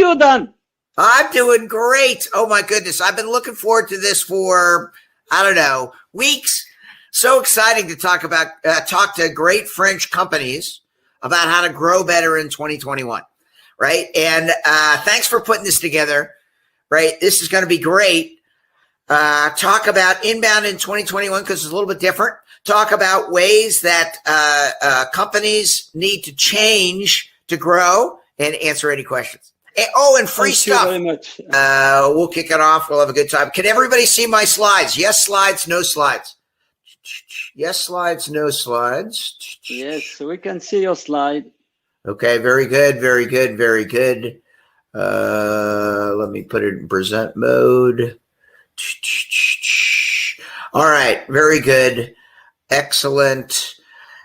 you, Dan? I'm doing great. Oh my goodness. I've been looking forward to this for, I don't know, weeks. So exciting to talk to great French companies about how to grow better in 2021. Right. And thanks for putting this together. Right. This is going to be great. Talk about inbound in 2021 because it's a little bit different. Talk about ways that companies need to change to grow and answer any questions. And free stuff. Thank you very much. We'll kick it off. We'll have a good time. Can everybody see my slides? Yes, slides, no slides. Yes, slides, no slides. Yes, we can see your slide. Okay, very good, very good, very good. Let me put it in present mode. All right, very good. Excellent.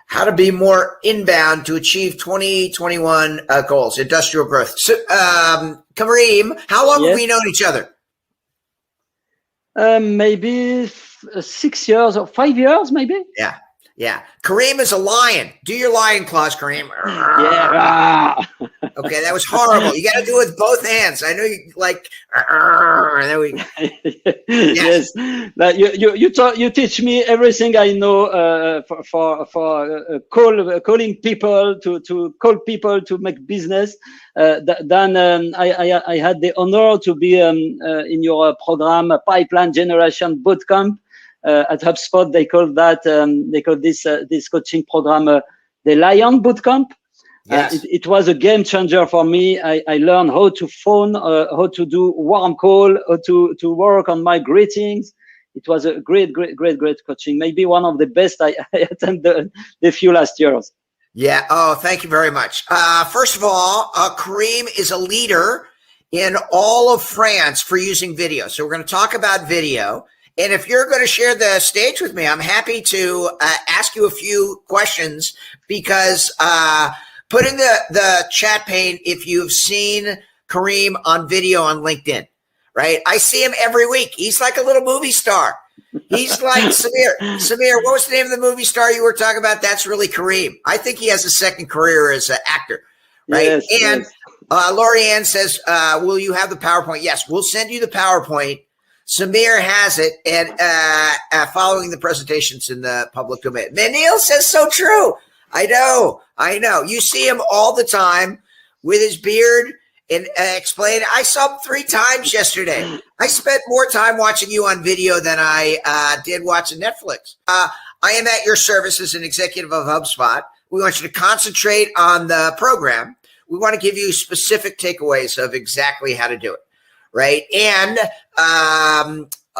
How to be more inbound to achieve 2021 goals, industrial growth. So, Kareem, how long have we known each other? Maybe 6 years or 5 years, maybe. Yeah, yeah. Kareem is a lion. Do your lion claws, Kareem. Yeah. Okay, that was horrible. You got to do it with both hands. I know you like. And then we. Yes, but you teach me everything I know for calling people to call people to make business. Then I had the honor to be in your program, Pipeline Generation Bootcamp at HubSpot. They call this coaching program the Lion Bootcamp. Yes. It was a game changer for me. I learned how to phone, how to do warm call, how to work on my greetings. It was a great coaching. Maybe one of the best I attended the few last years. Yeah. Oh, thank you very much. First of all, Kareem is a leader in all of France for using video. So we're going to talk about video. And if you're going to share the stage with me, I'm happy to ask you a few questions because put in the chat pane if you've seen Kareem on video on LinkedIn, right? I see him every week. He's like a little movie star. He's like Samir. Samir, what was the name of the movie star you were talking about? That's really Kareem. I think he has a second career as an actor, right? Yes, and Lorianne says, will you have the PowerPoint? Yes, we'll send you the PowerPoint. Samir has it, and following the presentations in the public domain. Manil says so true. I know. You see him all the time with his beard and explain. I saw him 3 times yesterday. I spent more time watching you on video than I did watching Netflix. I am at your service as an executive of HubSpot. We want you to concentrate on the program. We want to give you specific takeaways of exactly how to do it, right? And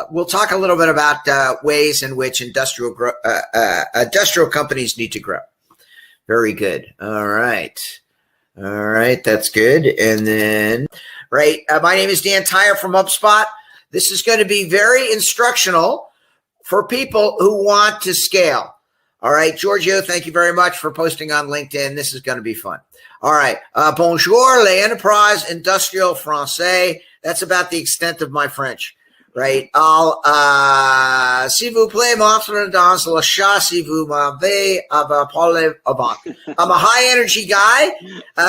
we'll talk a little bit about ways in which industrial companies need to grow. Very good. All right. That's good. And then, right. My name is Dan Tyre from HubSpot. This is going to be very instructional for people who want to scale. All right. Giorgio, thank you very much for posting on LinkedIn. This is going to be fun. All right. Bonjour, les entreprises industrielles français. That's about the extent of my French. Right. I'll, s'il vous plaît, m'entre dans le chat si vous m'avez parlé avant. I'm a high energy guy.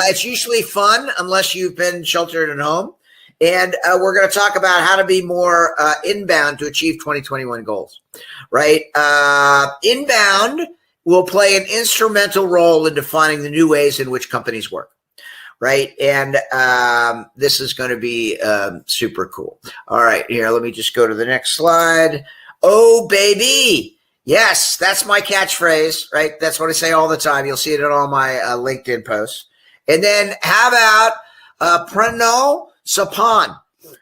It's usually fun unless you've been sheltered at home. And we're going to talk about how to be more inbound to achieve 2021 goals. Right. Inbound will play an instrumental role in defining the new ways in which companies work. Right. And this is going to be super cool. All right. Here, let me just go to the next slide. Oh, baby. Yes, that's my catchphrase. Right. That's what I say all the time. You'll see it in all my LinkedIn posts. And then how about prenons ce pain?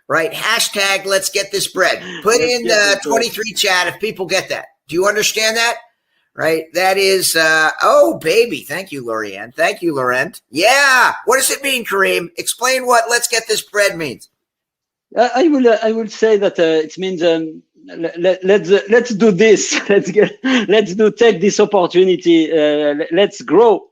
Right. Hashtag let's get this bread. Put in the 23 chat if people get that. Do you understand that? Right. That is, oh, baby. Thank you, Lorianne. Thank you, Laurent. Yeah. What does it mean, Kareem? Explain what let's get this bread means. I will say that it means let's do this. Take this opportunity. Let's grow.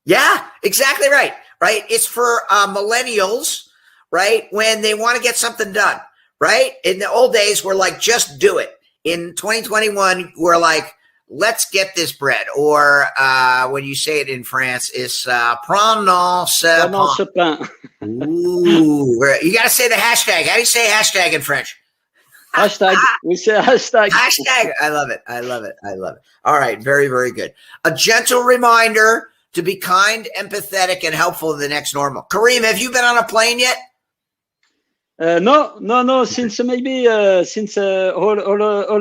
Yeah, exactly right. Right. It's for millennials, right? When they want to get something done, right? In the old days, we're like, just do it. In 2021, we're like, let's get this bread. Or when you say it in France, it's prenons ce pain. Ooh, you got to say the hashtag. How do you say hashtag in French? Hashtag. We say hashtag. Hashtag. I love it. I love it. I love it. All right. Very, very good. A gentle reminder to be kind, empathetic, and helpful in the next normal. Kareem, have you been on a plane yet? No. Since all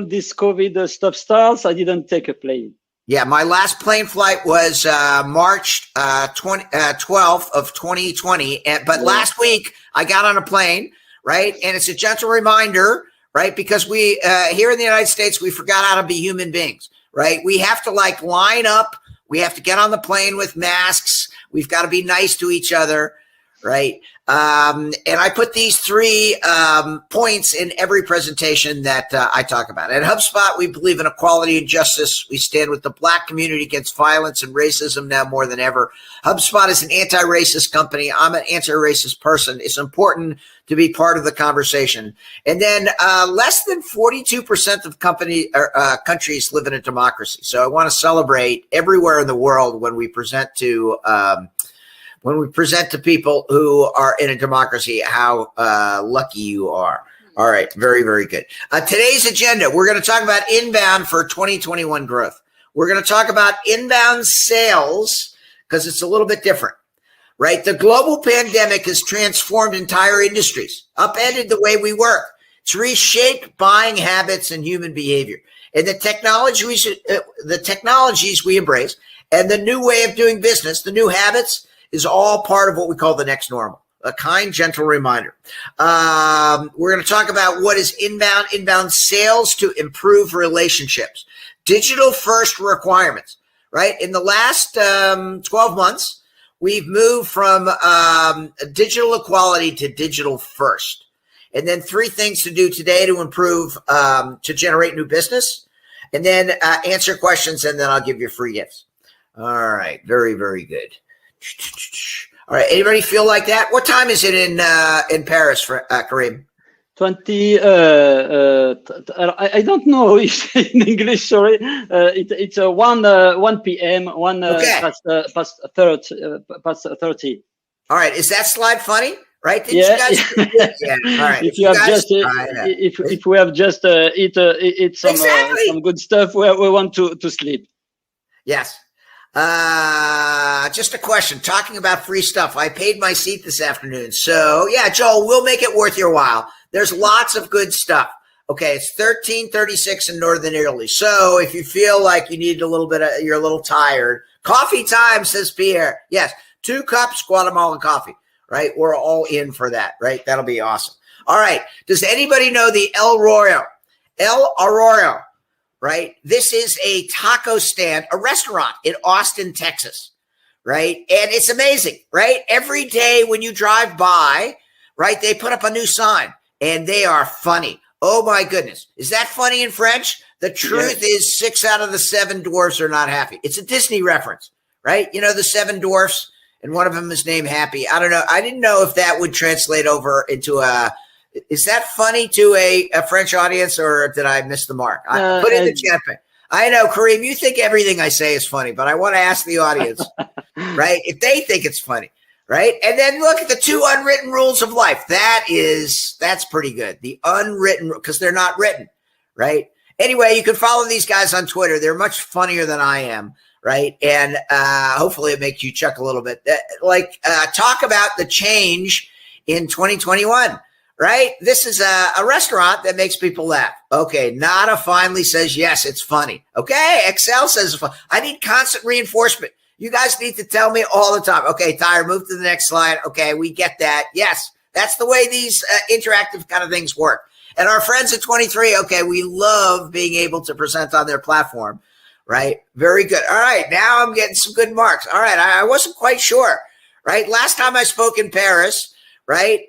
this COVID stuff starts, I didn't take a plane. Yeah, my last plane flight was March 12th of 2020. But last week I got on a plane, right? And it's a gentle reminder, right? Because we here in the United States, we forgot how to be human beings, right? We have to like line up. We have to get on the plane with masks. We've got to be nice to each other, right? And I put these 3 points in every presentation that I talk about. At HubSpot, we believe in equality and justice. We stand with the Black community against violence and racism now more than ever. HubSpot is an anti-racist company. I'm an anti-racist person. It's important to be part of the conversation. And then less than 42% of countries live in a democracy. So I want to celebrate everywhere in the world when we present to people who are in a democracy, how lucky you are. All right. Very, very good. Today's agenda, we're going to talk about inbound for 2021 growth. We're going to talk about inbound sales because it's a little bit different, right? The global pandemic has transformed entire industries, upended the way we work. It's reshaped buying habits and human behavior. And the technologies we embrace and the new way of doing business, the new habits, is all part of what we call the next normal, a kind, gentle reminder. We're going to talk about what is inbound sales to improve relationships, digital first requirements, right? In the last 12 months, we've moved from digital equality to digital first. And then 3 things to do today to improve, to generate new business, and then answer questions, and then I'll give you free gifts. All right. Very, very good. All right. Anybody feel like that? What time is it in Paris, for Kareem? 20. I don't know if in English. Sorry. It's 1 p.m. Past 30. All right. Is that slide funny? Right? Didn't you guys? Yeah. All right. If we have just eat some good stuff, we want to sleep. Yes. Just a question, talking about free stuff. I paid my seat this afternoon. So yeah, Joel, we'll make it worth your while. There's lots of good stuff. Okay. It's 13:36 in Northern Italy. So if you feel like you need you're a little tired, coffee time, says Pierre. Yes. 2 cups Guatemalan coffee, right? We're all in for that, right? That'll be awesome. All right. Does anybody know the El Arroyo? Right? This is a taco stand, a restaurant in Austin, Texas, right? And it's amazing, right? Every day when you drive by, right, they put up a new sign and they are funny. Oh my goodness. Is that funny in French? The truth is 6 out of the 7 dwarfs are not happy. It's a Disney reference, right? You know, the 7 dwarfs and one of them is named Happy. I don't know. I didn't know if that would translate over into is that funny to a French audience, or did I miss the mark? Put in the chat. I know, Kareem, you think everything I say is funny, but I want to ask the audience, right? If they think it's funny, right? And then look at the 2 unwritten rules of life. That's pretty good. The unwritten, because they're not written, right? Anyway, you can follow these guys on Twitter. They're much funnier than I am, right? And hopefully it makes you chuckle a little bit. Talk about the change in 2021. Right? This is a restaurant that makes people laugh. Okay. Nada finally says, yes, it's funny. Okay. Excel says, I need constant reinforcement. You guys need to tell me all the time. Okay. Tyre, move to the next slide. Okay. We get that. Yes. That's the way these interactive kind of things work. And our friends at 23, okay, we love being able to present on their platform. Right? Very good. All right. Now I'm getting some good marks. All right. I wasn't quite sure. Right? Last time I spoke in Paris, right?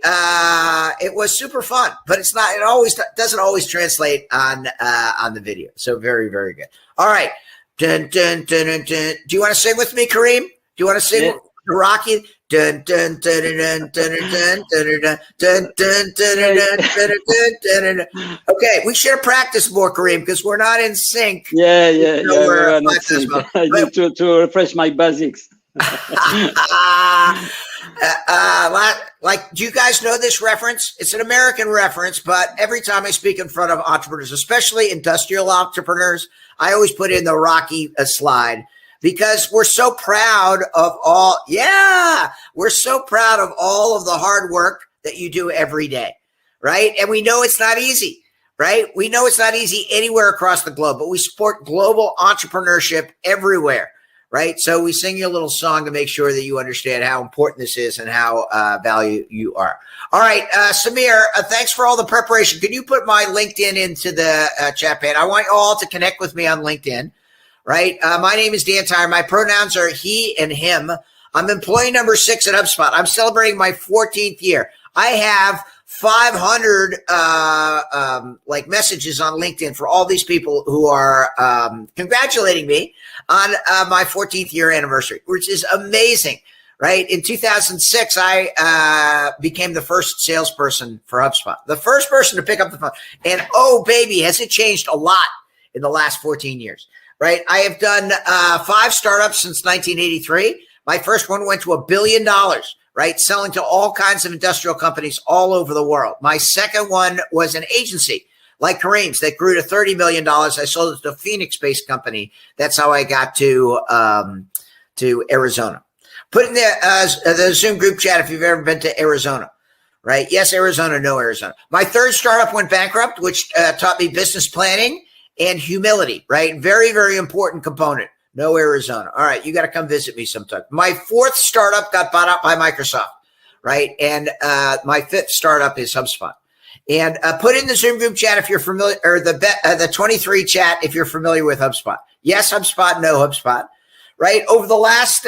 It was super fun, but it's not, it always doesn't always translate on the video. So very, very good. All right. Dun, dun, dun, dun, dun. Do you want to sing with me, Kareem? Do you want to sing? the Rocky. Dun dun dun dun dun dun dun dun dun dun dun. Okay, we should have practiced more, Kareem, because we're not in sync. Yeah. We're not sync. I need to refresh my basics. Like, do you guys know this reference? It's an American reference, but every time I speak in front of entrepreneurs, especially industrial entrepreneurs, I always put in the Rocky slide. Because we're so proud of we're so proud of all of the hard work that you do every day, right? And we know it's not easy, right? We know it's not easy anywhere across the globe, but we support global entrepreneurship everywhere, right? So we sing you a little song to make sure that you understand how important this is and how valuable you are. All right, Samir, thanks for all the preparation. Can you put my LinkedIn into the chat pad? I want you all to connect with me on LinkedIn. Right. My name is Dan Tyre. My pronouns are he and him. I'm employee number 6 at HubSpot. I'm celebrating my 14th year. I have 500 messages on LinkedIn for all these people who are congratulating me on my 14th year anniversary, which is amazing. Right. In 2006, I became the first salesperson for HubSpot, the first person to pick up the phone. And oh, baby, has it changed a lot in the last 14 years. Right. I have done 5 startups since 1983. My first one went to $1 billion, right? Selling to all kinds of industrial companies all over the world. My second one was an agency like Kareem's that grew to $30 million. I sold it to a Phoenix-based company. That's how I got to Arizona. Put in the Zoom group chat if you've ever been to Arizona. Right. Yes, Arizona, no Arizona. My third startup went bankrupt, which taught me business planning and humility, right? Very, very important component. No Arizona. All right, you got to come visit me sometime. My 4th startup got bought out by Microsoft, right? And my 5th startup is HubSpot. And put in the Zoom group chat if you're familiar, or the 23 chat if you're familiar with HubSpot. Yes, HubSpot, no HubSpot, right? Over the last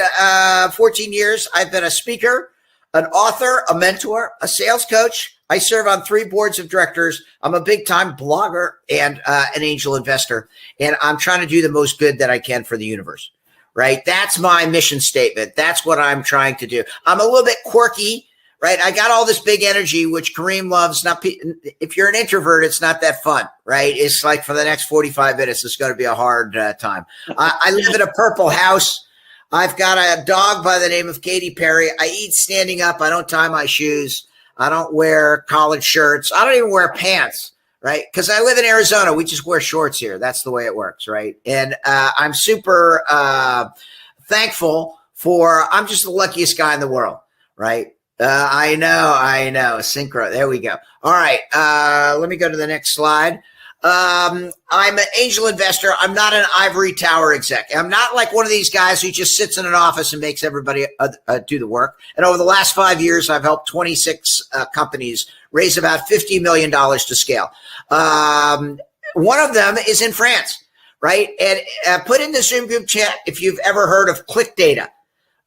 14 years, I've been a speaker, an author, a mentor, a sales coach. I serve on 3 boards of directors. I'm a big time blogger and an angel investor, and I'm trying to do the most good that I can for the universe, right? That's my mission statement. That's what I'm trying to do. I'm a little bit quirky, right? I got all this big energy, which Kareem loves. If you're an introvert, it's not that fun, right? It's like for the next 45 minutes, it's going to be a hard time. I live in a purple house. I've got a dog by the name of Katy Perry. I eat standing up. I don't tie my shoes. I don't wear collared shirts. I don't even wear pants, right? Because I live in Arizona. We just wear shorts here. That's the way it works, right? And I'm super thankful I'm just the luckiest guy in the world, right? I know. Synchro. There we go. All right. Let me go to the next slide. I'm an angel investor. I'm not an ivory tower exec. I'm not like one of these guys who just sits in an office and makes everybody do the work. And over the last 5 years, I've helped 26 companies raise about $50 million to scale. One of them is in France, right? And put in the Zoom group chat if you've ever heard of Click Data,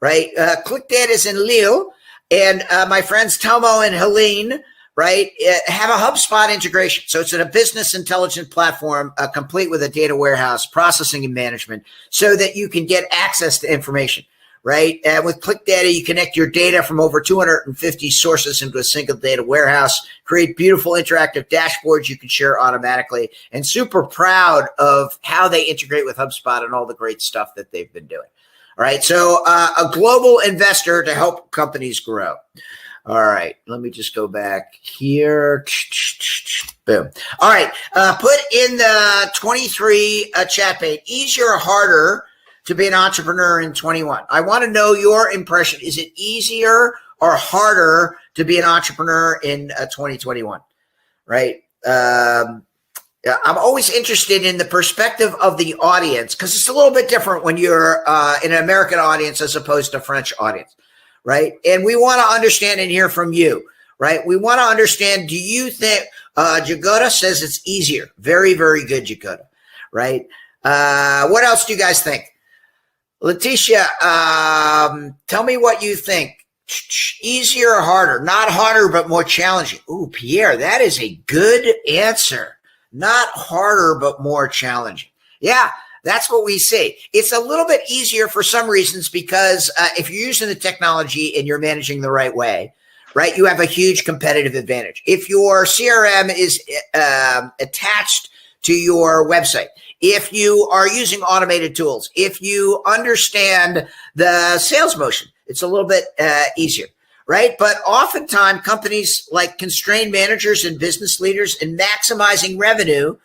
right? Click Data is in Lille. And my friends Tomo and Helene, right, have a HubSpot integration. So it's a business intelligence platform complete with a data warehouse, processing and management so that you can get access to information, right? And with Click Data, you connect your data from over 250 sources into a single data warehouse, create beautiful interactive dashboards you can share automatically, and super proud of how they integrate with HubSpot and all the great stuff that they've been doing. All right, so a global investor to help companies grow. All right, let me just go back here. Boom. All right, put in the 23 chat page. Easier or harder to be an entrepreneur in 21? I want to know your impression. Is it easier or harder to be an entrepreneur in 2021? Right? I'm always interested in the perspective of the audience because it's a little bit different when you're in an American audience as opposed to a French audience. Right. And we want to understand and hear from you. Right. We want to understand. Do you think Jagoda says it's easier? Very, very good, Jagoda. Right. What else do you guys think? Letitia, tell me what you think. Easier or harder? Not harder, but more challenging. Ooh, Pierre, that is a good answer. Not harder, but more challenging. Yeah. That's what we see. It's a little bit easier for some reasons because if you're using the technology and you're managing the right way, right, you have a huge competitive advantage. If your CRM is attached to your website, if you are using automated tools, if you understand the sales motion, it's a little bit easier, right? But oftentimes companies like constrain managers and business leaders in maximizing revenue,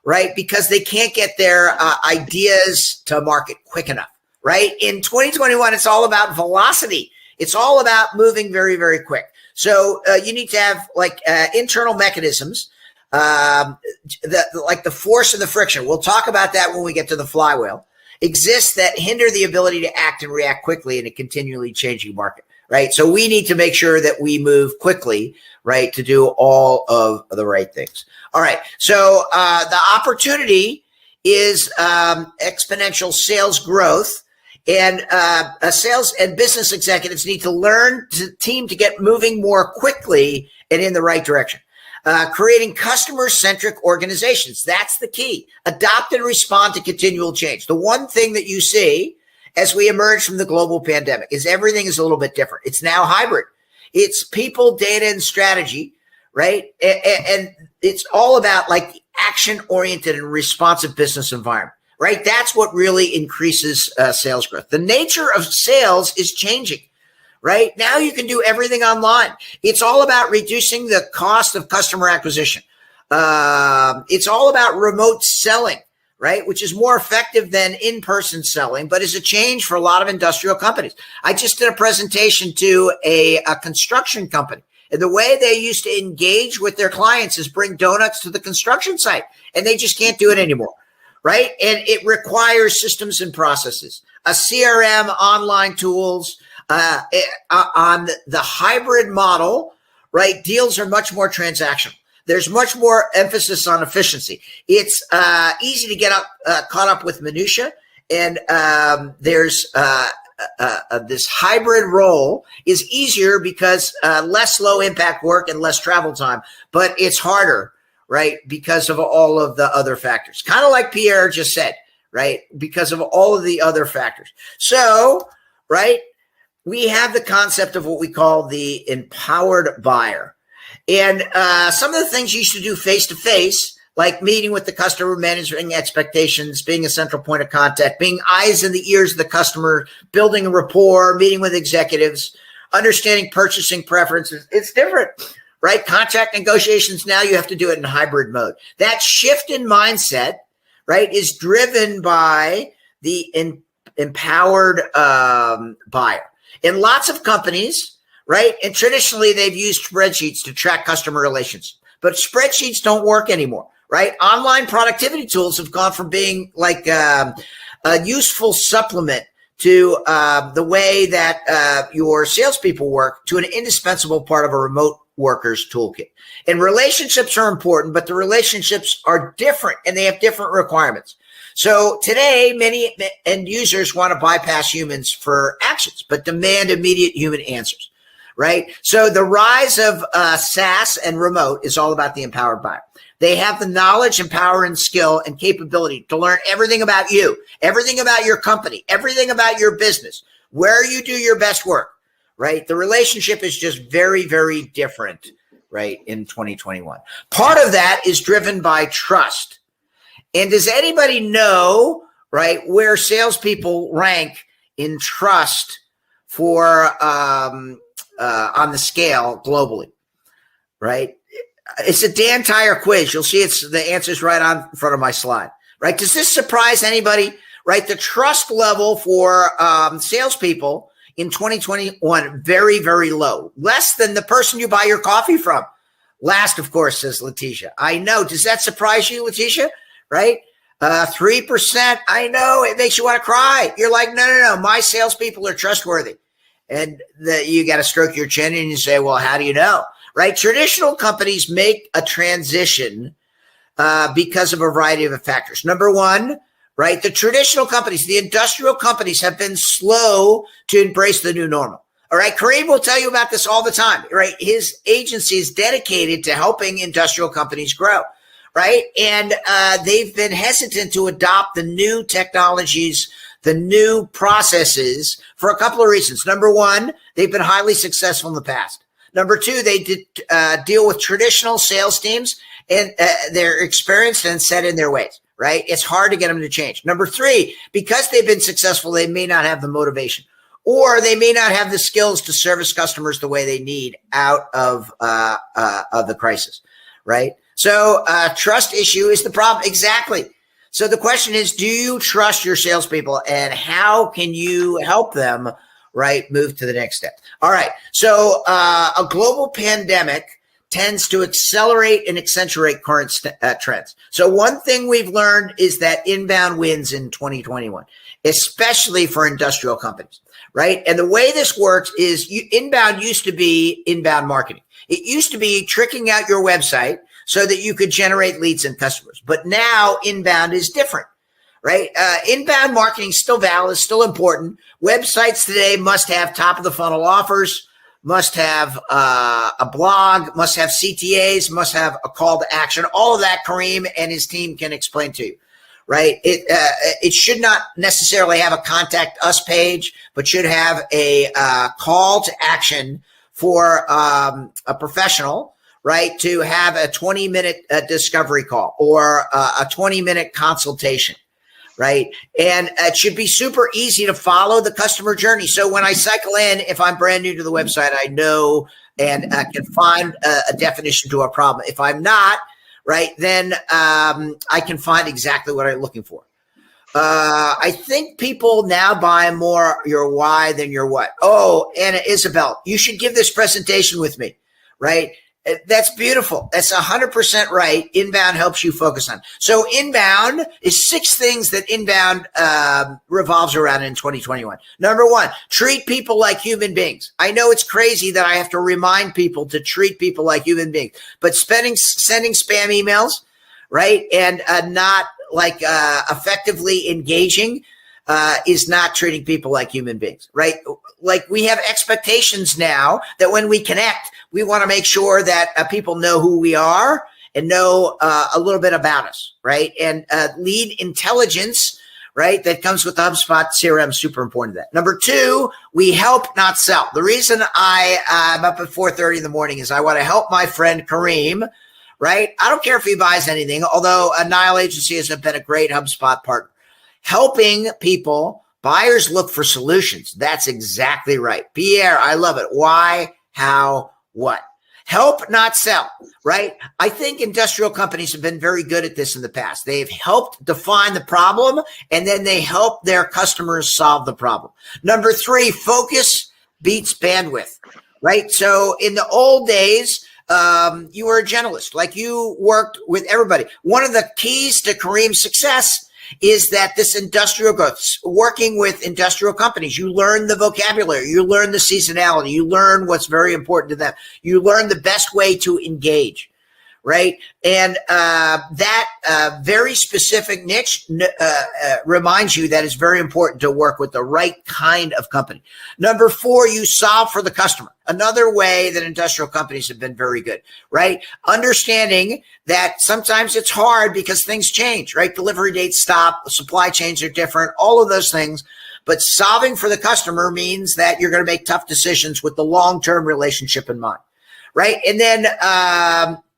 right? Because they can't get their ideas to market quick enough, right? In 2021, it's all about velocity. It's all about moving very, very quick. So you need to have like internal mechanisms, like the force and the friction. We'll talk about that when we get to the flywheel. Exists that hinder the ability to act and react quickly in a continually changing market, right? So we need to make sure that we move quickly, right, to do all of the right things. All right. So the opportunity is exponential sales growth, and sales and business executives need to learn to team to get moving more quickly and in the right direction. Creating customer-centric organizations. That's the key. Adopt and respond to continual change. The one thing that you see as we emerge from the global pandemic is everything is a little bit different. It's now hybrid. It's people, data, and strategy, right? And it's all about like action-oriented and responsive business environment, right? That's what really increases sales growth. The nature of sales is changing, right? Now you can do everything online. It's all about reducing the cost of customer acquisition. It's all about remote selling, right? Which is more effective than in-person selling, but is a change for a lot of industrial companies. I just did a presentation to a construction company. And the way they used to engage with their clients is bring donuts to the construction site. And they just can't do it anymore, right? And it requires systems and processes, a CRM, online tools. On the hybrid model, right? Deals are much more transactional. There's much more emphasis on efficiency. It's easy to get caught up with minutia, and there's this hybrid role is easier because less low impact work and less travel time, but it's harder, right? Because of all of the other factors. Kind of like Pierre just said, right? Because of all of the other factors. So, right? We have the concept of what we call the empowered buyer. And some of the things you used to do face-to-face, like meeting with the customer, managing expectations, being a central point of contact, being eyes in the ears of the customer, building a rapport, meeting with executives, understanding purchasing preferences. It's different, right? Contract negotiations, now you have to do it in hybrid mode. That shift in mindset, right, is driven by the empowered buyer. In lots of companies, right? And traditionally, they've used spreadsheets to track customer relations, but spreadsheets don't work anymore, right? Online productivity tools have gone from being like a useful supplement to the way that your salespeople work to an indispensable part of a remote worker's toolkit. And relationships are important, but the relationships are different and they have different requirements. So today, many end users want to bypass humans for actions, but demand immediate human answers, right? So the rise of SaaS and remote is all about the empowered buyer. They have the knowledge and power and skill and capability to learn everything about you, everything about your company, everything about your business, where you do your best work, right? The relationship is just very, very different, right, in 2021. Part of that is driven by trust. And does anybody know, right, where salespeople rank in trust for on the scale globally, right? It's a Dan Tyre quiz. You'll see the answer's right on in front of my slide, right? Does this surprise anybody, right? The trust level for salespeople in 2021, very, very low, less than the person you buy your coffee from. Last, of course, says Letitia. I know. Does that surprise you, Letitia? Right? 3%. I know it makes you want to cry. You're like, no. My salespeople are trustworthy. And you got to stroke your chin and you say, well, how do you know? Right? Traditional companies make a transition because of a variety of factors. Number one, right? The traditional companies, the industrial companies have been slow to embrace the new normal. All right. Kareem will tell you about this all the time, right? His agency is dedicated to helping industrial companies grow. right? And they've been hesitant to adopt the new technologies, the new processes for a couple of reasons. Number one, they've been highly successful in the past. Number two, they did deal with traditional sales teams, and they're experienced and set in their ways, right? It's hard to get them to change. Number three, because they've been successful, they may not have the motivation, or they may not have the skills to service customers the way they need out of the crisis, right? So trust issue is the problem. Exactly. So the question is, do you trust your salespeople, and how can you help them, right, move to the next step? All right. So a global pandemic tends to accelerate and accentuate current trends. So one thing we've learned is that inbound wins in 2021, especially for industrial companies, right? And the way this works is inbound used to be inbound marketing. It used to be tricking out your website so that you could generate leads and customers. But now inbound is different, right? Inbound marketing is still valid, still important. Websites today must have top of the funnel offers, must have a blog, must have CTAs, must have a call to action. All of that Kareem and his team can explain to you, right? It should not necessarily have a contact us page, but should have a call to action for a professional, right, to have a 20-minute discovery call or a 20-minute consultation, right? And it should be super easy to follow the customer journey. So when I cycle in, if I'm brand new to the website, I know and can find a definition to a problem. If I'm not, right, then I can find exactly what I'm looking for. I think people now buy more your why than your what. Oh, Anna Isabel, you should give this presentation with me, right? That's beautiful. That's 100% right. Inbound helps you focus on. So inbound is 6 things that inbound revolves around in 2021. Number 1, treat people like human beings. I know it's crazy that I have to remind people to treat people like human beings, but sending spam emails, right, and not like effectively engaging is not treating people like human beings, right? Like we have expectations now that when we connect, we want to make sure that people know who we are and know a little bit about us, right? And lead intelligence, right, that comes with the HubSpot CRM, super important to that. Number 2, we help, not sell. The reason I'm up at 4:30 in the morning is I want to help my friend Kareem, right? I don't care if he buys anything, although Nile Agency has been a great HubSpot partner. Helping people, buyers look for solutions. That's exactly right. Pierre, I love it. Why, how, what? Help, not sell, right? I think industrial companies have been very good at this in the past. They've helped define the problem, and then they help their customers solve the problem. Number 3, focus beats bandwidth, right? So in the old days, you were a generalist, like you worked with everybody. One of the keys to Kareem's success is that this industrial growth, working with industrial companies, you learn the vocabulary, you learn the seasonality, you learn what's very important to them, you learn the best way to engage, right? And that very specific niche reminds you that it's very important to work with the right kind of company. Number 4, you solve for the customer. Another way that industrial companies have been very good, right? Understanding that sometimes it's hard because things change, right? Delivery dates stop, supply chains are different, all of those things. But solving for the customer means that you're going to make tough decisions with the long-term relationship in mind, right? And then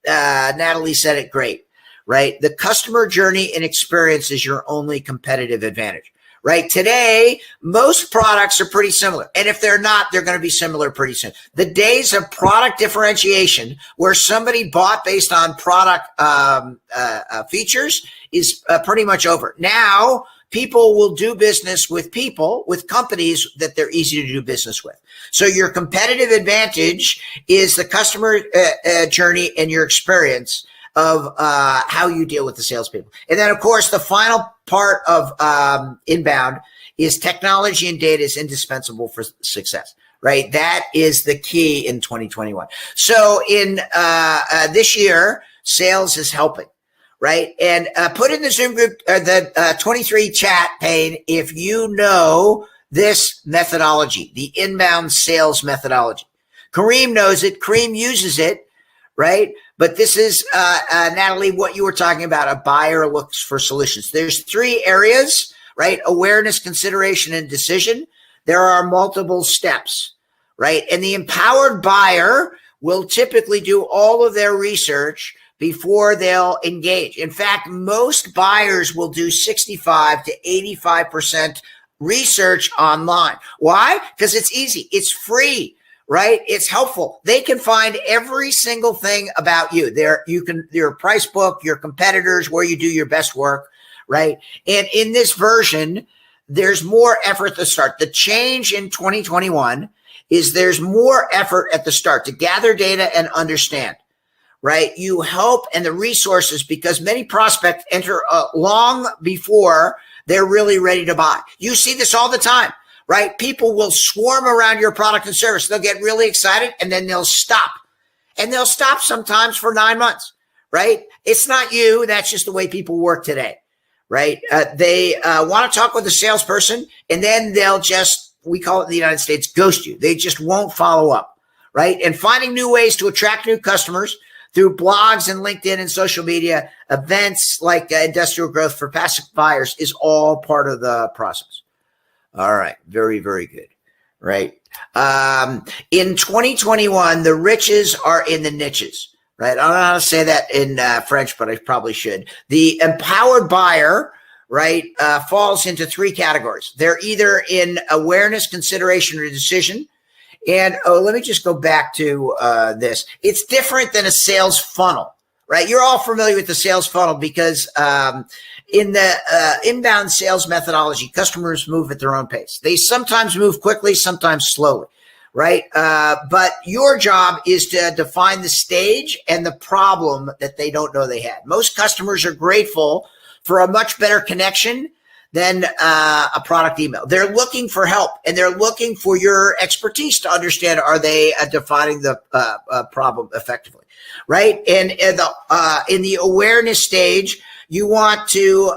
Natalie said it great, right? The customer journey and experience is your only competitive advantage, right? Today, most products are pretty similar. And if they're not, they're going to be similar pretty soon. The days of product differentiation where somebody bought based on product features is pretty much over. Now, people will do business with people, with companies that they're easy to do business with. So your competitive advantage is the customer journey and your experience of how you deal with the salespeople. And then, of course, the final part of inbound is technology and data is indispensable for success, right? That is the key in 2021. So in this year, sales is helping, right? And put in the Zoom group, the 23 chat pane, if you know this methodology, the inbound sales methodology. Kareem knows it. Kareem uses it, right? But this is, Natalie, what you were talking about. A buyer looks for solutions. There's 3 areas, right? Awareness, consideration, and decision. There are multiple steps, right? And the empowered buyer will typically do all of their research before they'll engage. In fact, most buyers will do 65 to 85% research online. Why? Because it's easy. It's free. Right? It's helpful. They can find every single thing about you. Your price book, your competitors, where you do your best work, right? And in this version, there's more effort at the start. The change in 2021 is there's more effort at the start to gather data and understand, right? You help and the resources, because many prospects enter long before they're really ready to buy. You see this all the time. Right? People will swarm around your product and service. They'll get really excited and then they'll stop. And they'll stop sometimes for 9 months, right? It's not you. That's just the way people work today, right? They want to talk with a salesperson and then they'll just, we call it in the United States, ghost you. They just won't follow up, right? And finding new ways to attract new customers through blogs and LinkedIn and social media, events like industrial growth for passive buyers is all part of the process. All right. Very, very good. Right. In 2021, the riches are in the niches, right? I don't know how to say that in French, but I probably should. The empowered buyer, right, falls into 3 categories. They're either in awareness, consideration, or decision. And let me just go back to this. It's different than a sales funnel, right? You're all familiar with the sales funnel because in the inbound sales methodology, customers move at their own pace. They sometimes move quickly, sometimes slowly, right? But your job is to define the stage and the problem that they don't know they had. Most customers are grateful for a much better connection than a product email. They're looking for help and they're looking for your expertise to understand, are they defining the problem effectively, right? And in the awareness stage, you want to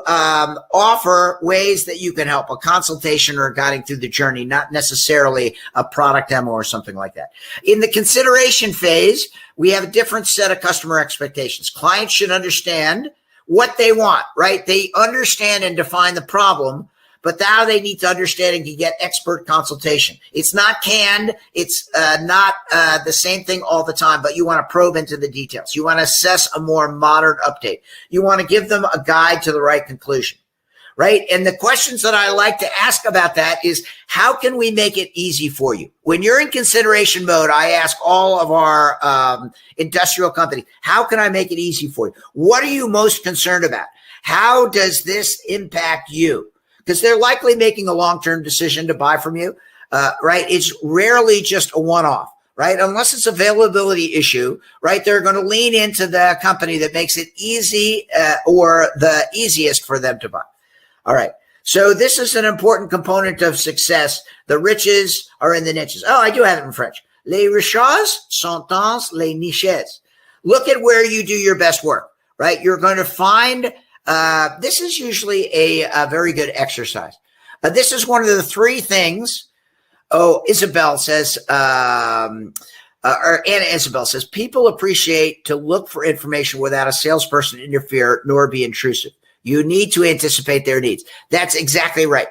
offer ways that you can help, a consultation or guiding through the journey, not necessarily a product demo or something like that. In the consideration phase, we have a different set of customer expectations. Clients should understand what they want, right? They understand and define the problem, but now they need to understand and can get expert consultation. It's not canned. It's not the same thing all the time, but you want to probe into the details. You want to assess a more modern update. You want to give them a guide to the right conclusion, right? And the questions that I like to ask about that is, how can we make it easy for you? When you're in consideration mode, I ask all of our industrial companies, how can I make it easy for you? What are you most concerned about? How does this impact you? Because they're likely making a long-term decision to buy from you, right? It's rarely just a one-off, right? Unless it's availability issue, right? They're going to lean into the company that makes it easy or the easiest for them to buy. All right. So this is an important component of success. The riches are in the niches. Oh, I do have it in French. Les richesses sont dans les niches. Look at where you do your best work, right? You're going to find this is usually a very good exercise. This is one of the 3 things. Oh, Isabel says, or Anna Isabel says, people appreciate to look for information without a salesperson interfere nor be intrusive. You need to anticipate their needs. That's exactly right.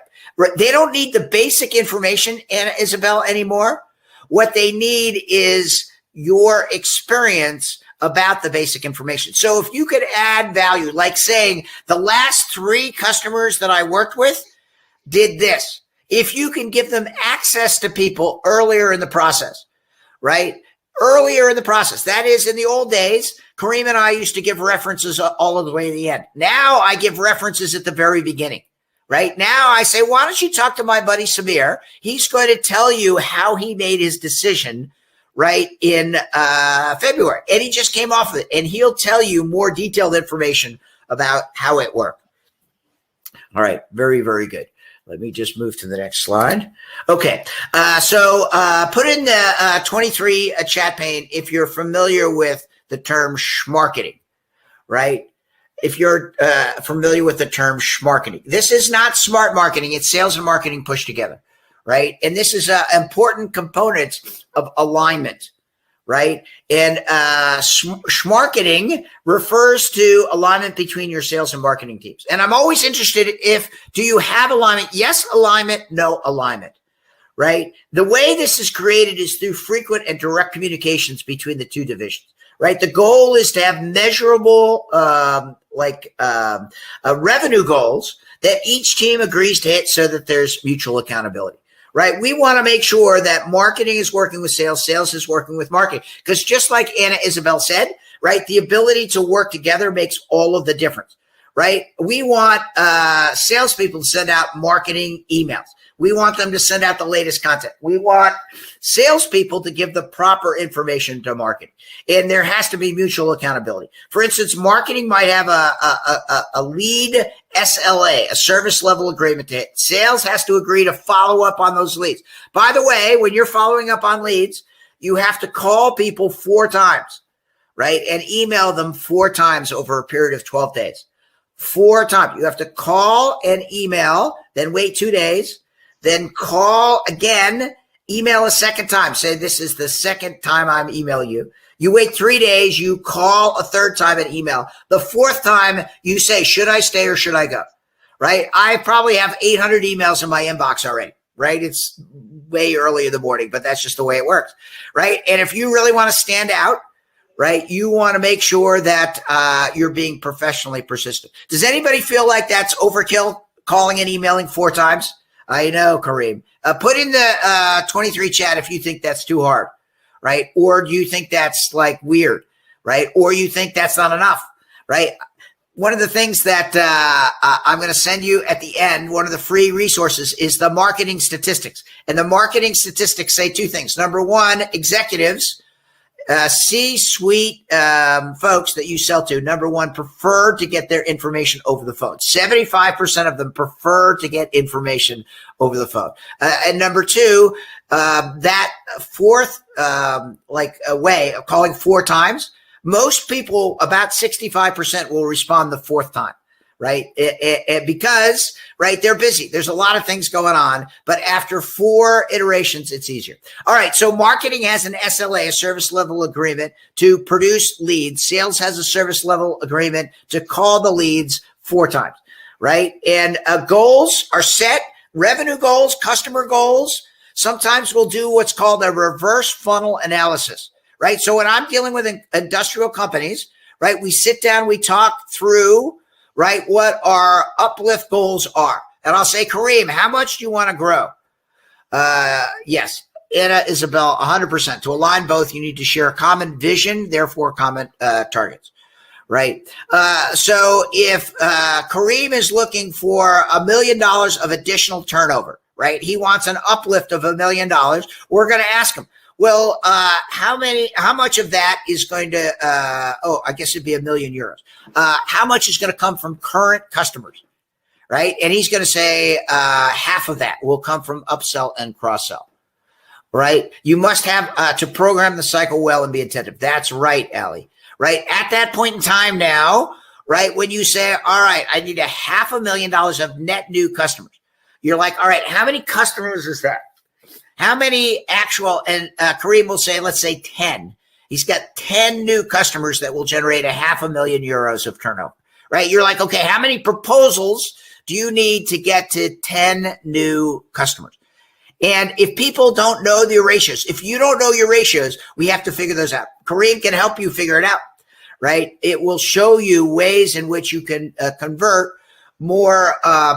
They don't need the basic information, Anna Isabel, anymore. What they need is your experience about the basic information. So if you could add value, like saying the last 3 customers that I worked with did this. If you can give them access to people earlier in the process, right? Earlier in the process. That is, in the old days, Kareem and I used to give references all of the way to the end. Now I give references at the very beginning, right? Now I say, why don't you talk to my buddy Samir? He's going to tell you how he made his decision right in February. And he just came off of it. And he'll tell you more detailed information about how it worked. All right. Very, very good. Let me just move to the next slide. Okay. So put in the 23 chat pane if you're familiar with the term SMARKETING, right? If you're familiar with the term SMARKETING. This is not smart marketing. It's sales and marketing pushed together. Right. And this is an important component of alignment. right? And SMARKETING refers to alignment between your sales and marketing teams. And I'm always interested do you have alignment? Yes, alignment, no alignment, right? The way this is created is through frequent and direct communications between the two divisions, right? The goal is to have measurable, revenue goals that each team agrees to hit so that there's mutual accountability. Right. We want to make sure that marketing is working with sales, sales is working with marketing. Because just like Anna Isabel said, right, the ability to work together makes all of the difference. Right. We want salespeople to send out marketing emails. We want them to send out the latest content. We want salespeople to give the proper information to marketing. And there has to be mutual accountability. For instance, marketing might have a lead SLA, a service level agreement to hit. Sales has to agree to follow up on those leads. By the way, when you're following up on leads, you have to call people 4 times, right? And email them 4 times over a period of 12 days. 4 times. You have to call and email, then wait 2 days. Then call again, email a second time. Say, this is the second time I'm emailing you. You wait 3 days, you call a third time and email. The 4th time you say, should I stay or should I go? Right? I probably have 800 emails in my inbox already, right? It's way early in the morning, but that's just the way it works, right? And if you really want to stand out, right, you want to make sure that you're being professionally persistent. Does anybody feel like that's overkill, calling and emailing 4 times? I know, Kareem. Put in the 23 chat if you think that's too hard, right? Or do you think that's like weird, right? Or you think that's not enough, right? One of the things that I'm going to send you at the end, one of the free resources is the marketing statistics. And the marketing statistics say 2 things. Number 1, executives, C-suite folks that you sell to, number 1, prefer to get their information over the phone. 75% of them prefer to get information over the phone. And number 2, that 4th way of calling 4 times, most people, about 65%, will respond the 4th time. Right? Because, right, they're busy. There's a lot of things going on, but after 4 iterations, it's easier. All right. So marketing has an SLA, a service level agreement to produce leads. Sales has a service level agreement to call the leads 4 times, right? And goals are set, revenue goals, customer goals. Sometimes we'll do what's called a reverse funnel analysis, right? So when I'm dealing with industrial companies, right, we sit down, we talk through, right, what our uplift goals are. And I'll say, Kareem, how much do you want to grow? Yes. Anna Isabel, 100%. To align both, you need to share a common vision, therefore common targets, right? So if Kareem is looking for $1 million of additional turnover, right? He wants an uplift of $1 million. We're going to ask him, well, how much of that is going to, I guess it'd be €1 million. How much is going to come from current customers, right? And he's going to say, half of that will come from upsell and cross-sell, right? You must have to program the cycle well and be attentive. That's right, Allie, right? At that point in time now, right? When you say, all right, I need $500,000 of net new customers. You're like, all right, how many customers is that? How many actual, and Kareem will say, let's say 10. He's got 10 new customers that will generate €500,000 of turnover, right? You're like, okay, how many proposals do you need to get to 10 new customers? And if people don't know the ratios, if you don't know your ratios, we have to figure those out. Kareem can help you figure it out, right? It will show you ways in which you can convert more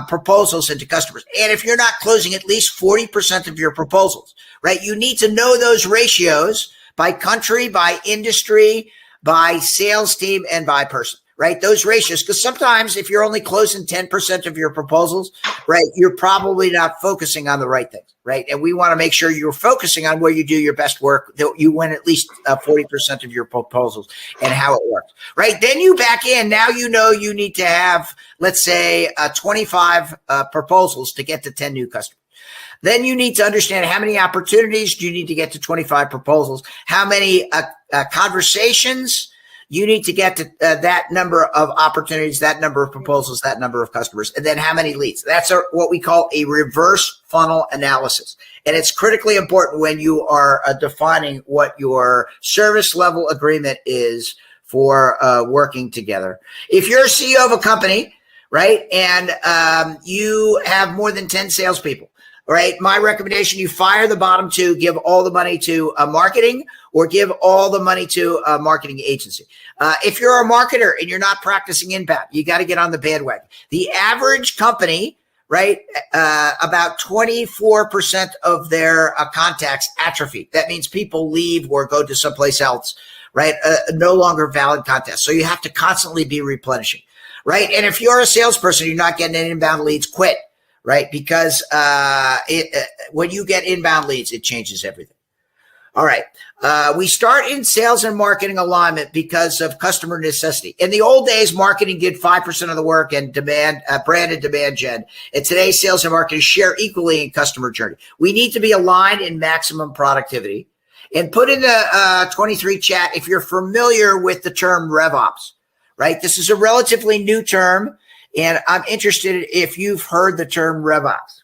proposals into customers. And if you're not closing at least 40% of your proposals, right, you need to know those ratios by country, by industry, by sales team, and by person, right? Those ratios, because sometimes if you're only closing 10% of your proposals, right, you're probably not focusing on the right things, right? And we want to make sure you're focusing on where you do your best work, that you win at least 40% of your proposals and how it works, right? Then you back in. Now you know you need to have, let's say, 25 proposals to get to 10 new customers. Then you need to understand how many opportunities do you need to get to 25 proposals, how many conversations you need to get to that number of opportunities, that number of proposals, that number of customers, and then how many leads. That's what we call a reverse funnel analysis. And it's critically important when you are defining what your service level agreement is for working together. If you're a CEO of a company, right, and you have more than 10 salespeople, right, my recommendation, you fire the bottom two, give all the money to marketing, or give all the money to a marketing agency. If you're a marketer and you're not practicing inbound, you got to get on the bandwagon. The average company, right, about 24% of their contacts atrophy. That means people leave or go to someplace else, right? No longer valid contacts. So you have to constantly be replenishing, right? And if you're a salesperson, you're not getting any inbound leads, quit, right? Because when you get inbound leads, it changes everything. All right. We start in sales and marketing alignment because of customer necessity. In the old days, marketing did 5% of the work and brand and demand gen. And today, sales and marketing share equally in customer journey. We need to be aligned in maximum productivity. And put in the 23 chat if you're familiar with the term RevOps, right? This is a relatively new term, and I'm interested if you've heard the term RevOps.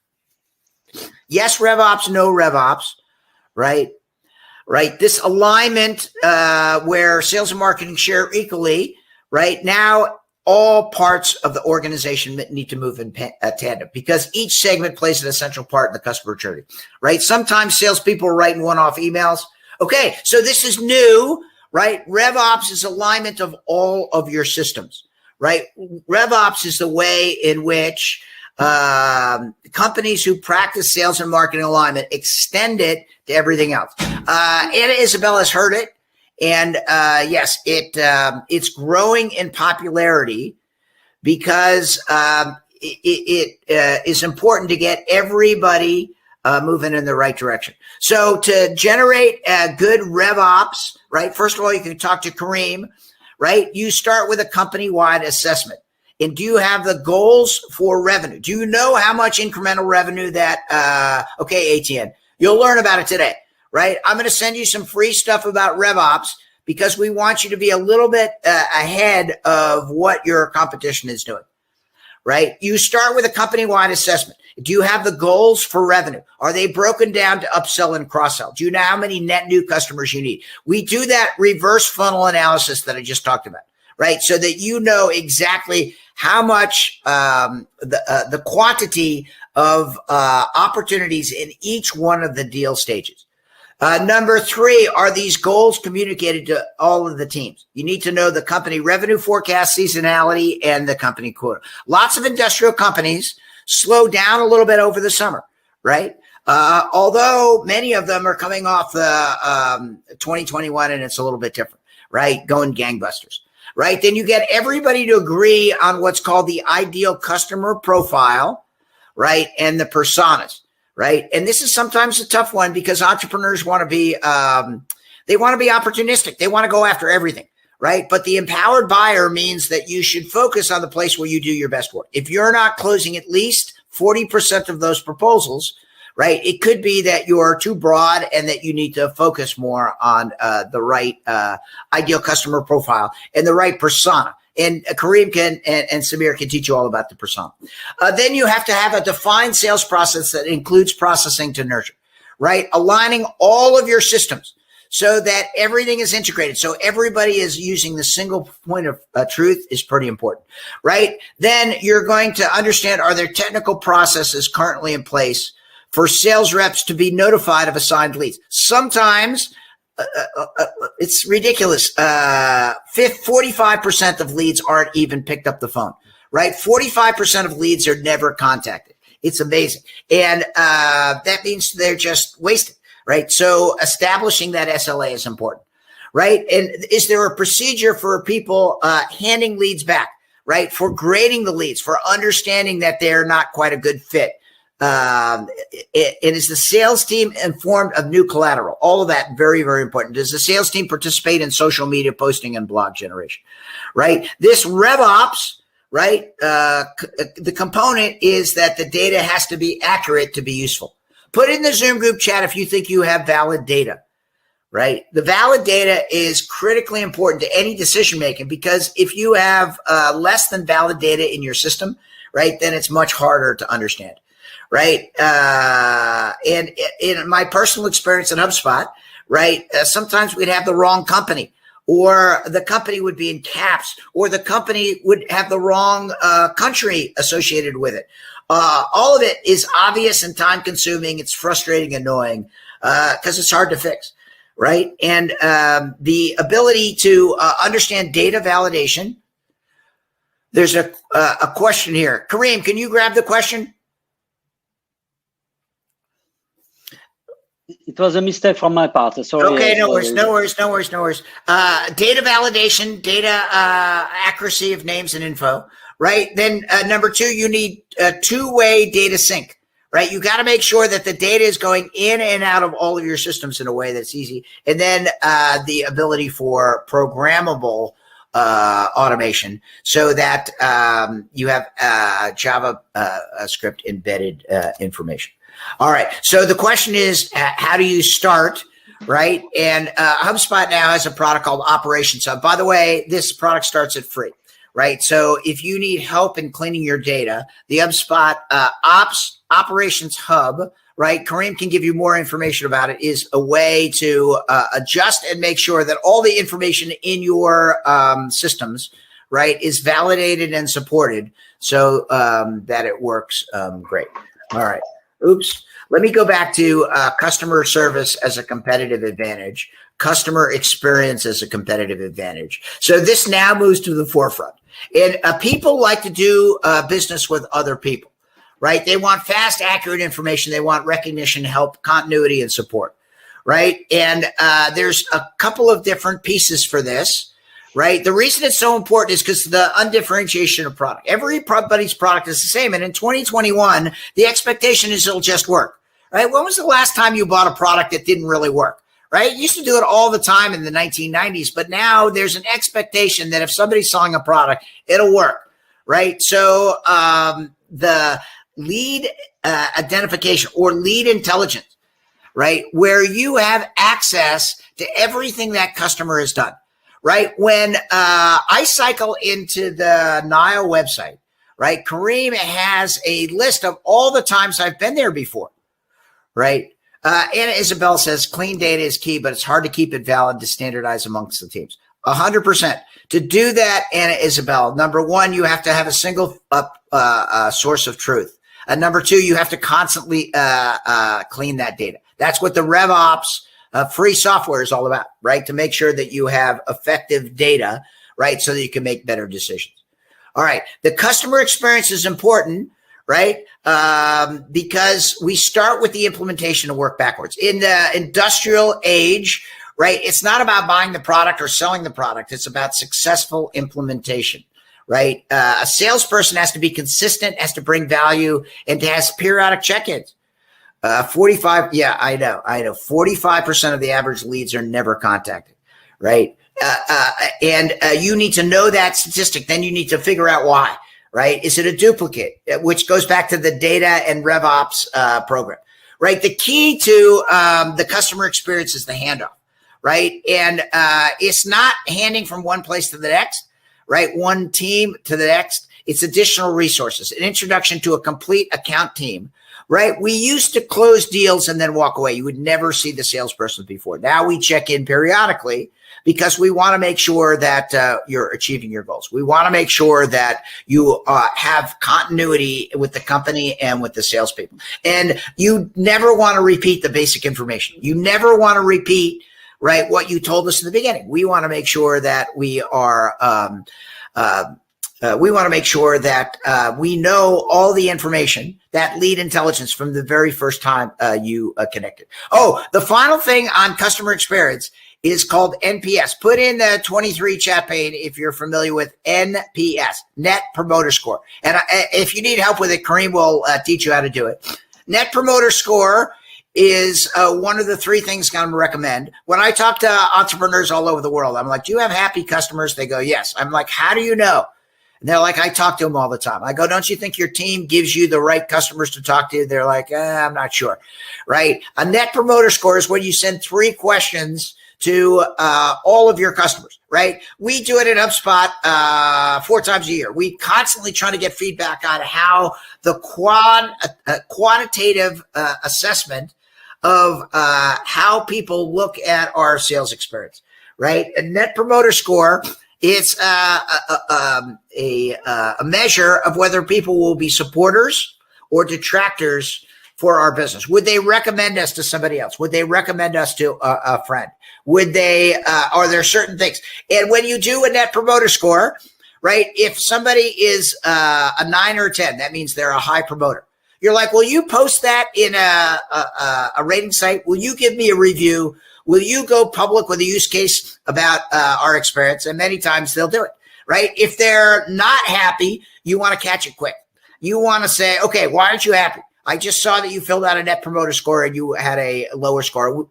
Yes, RevOps, no RevOps, right? Right. This alignment where sales and marketing share equally, right? Now, all parts of the organization need to move in tandem because each segment plays an essential part in the customer journey, right? Sometimes salespeople are writing one-off emails. Okay, so this is new, right? RevOps is alignment of all of your systems, right? RevOps is the way in which companies who practice sales and marketing alignment extend it to everything else. Anna Isabel has heard it, and yes, it's growing in popularity because it is important to get everybody moving in the right direction. So to generate good RevOps, right? First of all, you can talk to Kareem, right? You start with a company-wide assessment. And do you have the goals for revenue? Do you know how much incremental revenue that, okay, ATN, you'll learn about it today, right? I'm going to send you some free stuff about RevOps because we want you to be a little bit ahead of what your competition is doing, right? You start with a company-wide assessment. Do you have the goals for revenue? Are they broken down to upsell and cross-sell? Do you know how many net new customers you need? We do that reverse funnel analysis that I just talked about, right? So that you know exactly how much the quantity of opportunities in each one of the deal stages. Number 3, are these goals communicated to all of the teams? You need to know the company revenue forecast, seasonality, and the company quota. Lots of industrial companies slow down a little bit over the summer, right? Although many of them are coming off the 2021 and it's a little bit different, right? Going gangbusters. Right? Then you get everybody to agree on what's called the ideal customer profile, right? And the personas, right? And this is sometimes a tough one because entrepreneurs want to be, they want to be opportunistic. They want to go after everything, right? But the empowered buyer means that you should focus on the place where you do your best work. If you're not closing at least 40% of those proposals, right, it could be that you're too broad and that you need to focus more on the right ideal customer profile and the right persona. And Kareem and Samir can teach you all about the persona. Then you have to have a defined sales process that includes processing to nurture, right? Aligning all of your systems so that everything is integrated. So everybody is using the single point of truth is pretty important, right? Then you're going to understand, are there technical processes currently in place for sales reps to be notified of assigned leads? Sometimes it's ridiculous. 45% of leads aren't even picked up the phone, right? 45% of leads are never contacted. It's amazing. And that means they're just wasted, right? So establishing that SLA is important, right? And is there a procedure for people handing leads back, right? For grading the leads, for understanding that they're not quite a good fit? And is the sales team informed of new collateral? All of that, very, very important. Does the sales team participate in social media posting and blog generation, right? This RevOps, right? The component is that the data has to be accurate to be useful. Put in the Zoom group chat if you think you have valid data, right? The valid data is critically important to any decision making, because if you have less than valid data in your system, right, then it's much harder to understand, right? And in my personal experience in HubSpot, right, sometimes we'd have the wrong company, or the company would be in caps, or the company would have the wrong country associated with it. All of it is obvious and time consuming. It's frustrating, annoying, because it's hard to fix, right? And the ability to understand data validation. There's a question here. Kareem, can you grab the question? It was a mistake from my part. Sorry. Okay, no worries. Data validation, data accuracy of names and info, right? Then number two, you need a two-way data sync, right? You got to make sure that the data is going in and out of all of your systems in a way that's easy. And then the ability for programmable automation, so that you have Java script embedded information. All right. So the question is, how do you start, right? And HubSpot now has a product called Operations Hub. By the way, this product starts at free, right? So if you need help in cleaning your data, the HubSpot Operations Hub, right? Kareem can give you more information about it, is a way to adjust and make sure that all the information in your systems, right, is validated and supported, so that it works great. All right. Oops. Let me go back to customer service as a competitive advantage, customer experience as a competitive advantage. So this now moves to the forefront. And people like to do business with other people, right? They want fast, accurate information. They want recognition, help, continuity, and support, right? And there's a couple of different pieces for this, right? The reason it's so important is because the undifferentiation of product. Everybody's product is the same. And in 2021, the expectation is it'll just work, right? When was the last time you bought a product that didn't really work, right? You used to do it all the time in the 1990s, but now there's an expectation that if somebody's selling a product, it'll work, right? So the lead identification or lead intelligence, right, where you have access to everything that customer has done. Right. When I cycle into the Nile website, right, Kareem has a list of all the times I've been there before. Right. Anna Isabel says clean data is key, but it's hard to keep it valid to standardize amongst the teams. 100%. To do that, Anna Isabel, number one, you have to have a single source of truth. And number two, you have to constantly clean that data. That's what the RevOps free software is all about, right? To make sure that you have effective data, right? So that you can make better decisions. All right. The customer experience is important, right? Because we start with the implementation and work backwards. In the industrial age, right, it's not about buying the product or selling the product. It's about successful implementation, right? A salesperson has to be consistent, has to bring value, and has periodic check-ins. 45. Yeah, I know. 45% of the average leads are never contacted, right? And you need to know that statistic. Then you need to figure out why, right? Is it a duplicate? Which goes back to the data and RevOps program, right? The key to the customer experience is the handoff, right? And it's not handing from one place to the next, right? One team to the next. It's additional resources, an introduction to a complete account team. Right. We used to close deals and then walk away. You would never see the salesperson before. Now we check in periodically because we want to make sure that you're achieving your goals. We want to make sure that you have continuity with the company and with the salespeople. And you never want to repeat the basic information. You never want to repeat, right, what you told us in the beginning. We want to make sure that we are we want to make sure that we know all the information, that lead intelligence from the very first time you connected. Oh, the final thing on customer experience is called NPS. Put in the 23 chat pane if you're familiar with NPS, Net Promoter Score. And if you need help with it, Kareem will teach you how to do it. Net Promoter Score is one of the three things I'm going to recommend. When I talk to entrepreneurs all over the world, I'm like, do you have happy customers? They go, yes. I'm like, how do you know? And they're like, I talk to them all the time. I go, don't you think your team gives you the right customers to talk to? They're like, I'm not sure, right? A Net Promoter Score is when you send 3 questions to all of your customers, right? We do it at HubSpot 4 times a year. We constantly try to get feedback on how the quantitative assessment of how people look at our sales experience, right? A Net Promoter Score, it's a measure of whether people will be supporters or detractors for our business. Would they recommend us to somebody else? Would they recommend us to a friend? Would they, are there certain things? And when you do a Net Promoter Score, right, if somebody is a 9 or a 10, that means they're a high promoter. You're like, will you post that in a rating site? Will you give me a review? Will you go public with a use case about our experience? And many times they'll do it, right? If they're not happy, you want to catch it quick. You want to say, okay, why aren't you happy? I just saw that you filled out a Net Promoter Score and you had a lower score.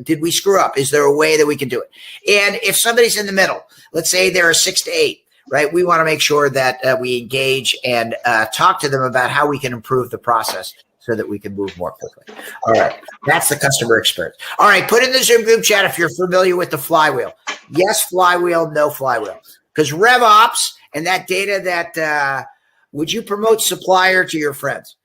Did we screw up? Is there a way that we can do it? And if somebody's in the middle, let's say they're a 6 to 8, right? We want to make sure that we engage and talk to them about how we can improve the process so that we can move more quickly. All right. That's the customer experience. All right. Put in the Zoom group chat if you're familiar with the flywheel. Yes, flywheel, no flywheel. Because RevOps and that data that would you promote supplier to your friends?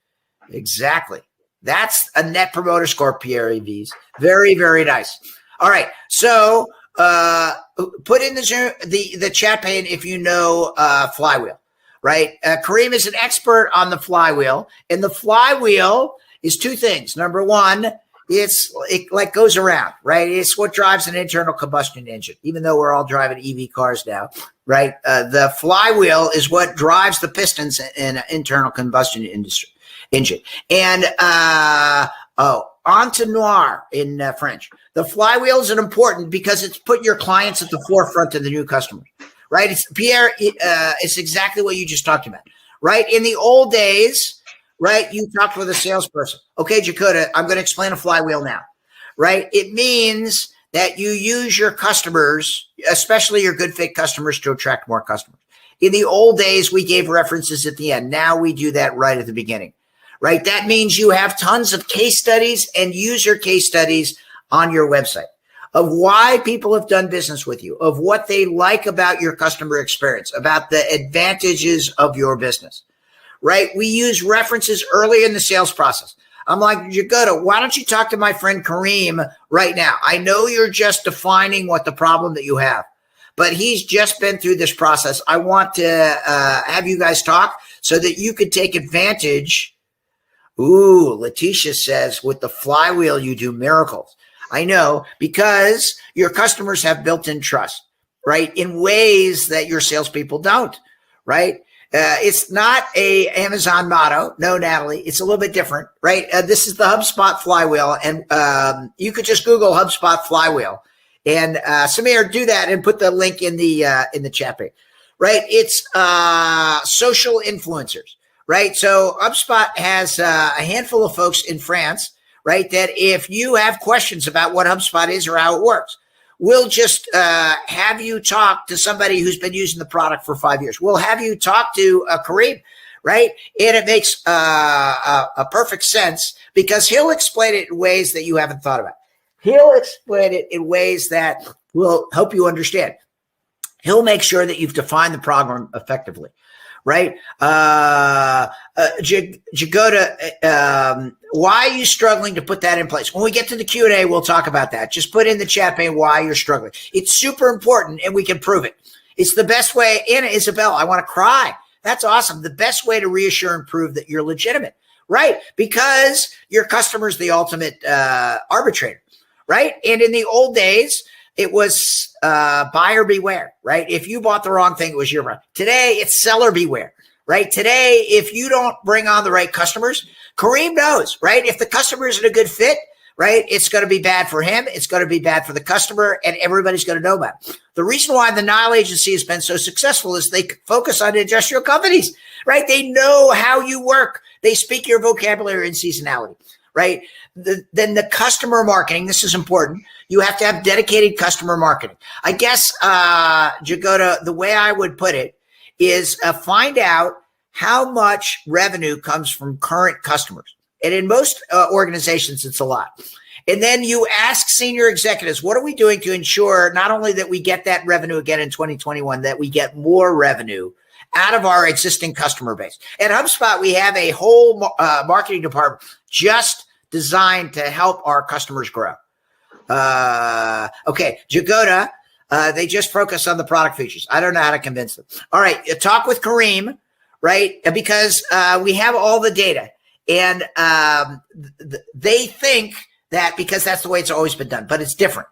Exactly. That's a Net Promoter Score, PREVs. Very, very nice. All right. So put in the chat pane if you know flywheel, right? Kareem is an expert on the flywheel. And the flywheel is 2 things. Number one, it like goes around, right? It's what drives an internal combustion engine, even though we're all driving EV cars now, right? The flywheel is what drives the pistons in an internal combustion engine. And entonnoir in French. The flywheel is important because it's put your clients at the forefront of the new customers, right? It's Pierre. It's exactly what you just talked about, right? In the old days, right? You talked with a salesperson. Okay, Jacoda, I'm going to explain a flywheel now, right? It means that you use your customers, especially your good fit customers, to attract more customers. In the old days, we gave references at the end. Now we do that right at the beginning. Right? That means you have tons of case studies and user case studies on your website of why people have done business with you, of what they like about your customer experience, about the advantages of your business, right? We use references early in the sales process. I'm like, Jagoda, why don't you talk to my friend Kareem right now? I know you're just defining what the problem that you have, but he's just been through this process. I want to have you guys talk so that you could take advantage. Ooh, Letitia says, with the flywheel, you do miracles. I know, because your customers have built-in trust, right? In ways that your salespeople don't, right? It's not a Amazon motto. No, Natalie, it's a little bit different, right? This is the HubSpot flywheel, and you could just Google HubSpot flywheel. And Samir, do that and put the link in the chat page, right? It's social influencers. Right. So HubSpot has a handful of folks in France, right, that if you have questions about what HubSpot is or how it works, we'll just have you talk to somebody who's been using the product for 5 years. We'll have you talk to Kareem, right? And it makes a perfect sense because he'll explain it in ways that you haven't thought about. He'll explain it in ways that will help you understand. He'll make sure that you've defined the problem effectively. Right? Jagoda, why are you struggling to put that in place? When we get to the Q&A, we'll talk about that. Just put in the chat pane why you're struggling. It's super important, and we can prove it. It's the best way. Anna Isabel, I want to cry. That's awesome. The best way to reassure and prove that you're legitimate, right? Because your customer's the ultimate arbitrator, right? And in the old days, it was buyer beware, right? If you bought the wrong thing, it was your problem. Today, it's seller beware, right? Today, if you don't bring on the right customers, Kareem knows, right? If the customer isn't a good fit, right, it's going to be bad for him. It's going to be bad for the customer, and everybody's going to know about it. The reason why the Nile Agency has been so successful is they focus on industrial companies, right? They know how you work. They speak your vocabulary and seasonality, right? Then the customer marketing, this is important. You have to have dedicated customer marketing. I guess, Jagoda, the way I would put it is find out how much revenue comes from current customers. And in most organizations, it's a lot. And then you ask senior executives, what are we doing to ensure not only that we get that revenue again in 2021, that we get more revenue out of our existing customer base. At HubSpot, we have a whole marketing department just designed to help our customers grow. Okay, Jagoda, they just focus on the product features. I don't know how to convince them. All right, talk with Kareem, right? Because we have all the data, and they think that because that's the way it's always been done, but it's different,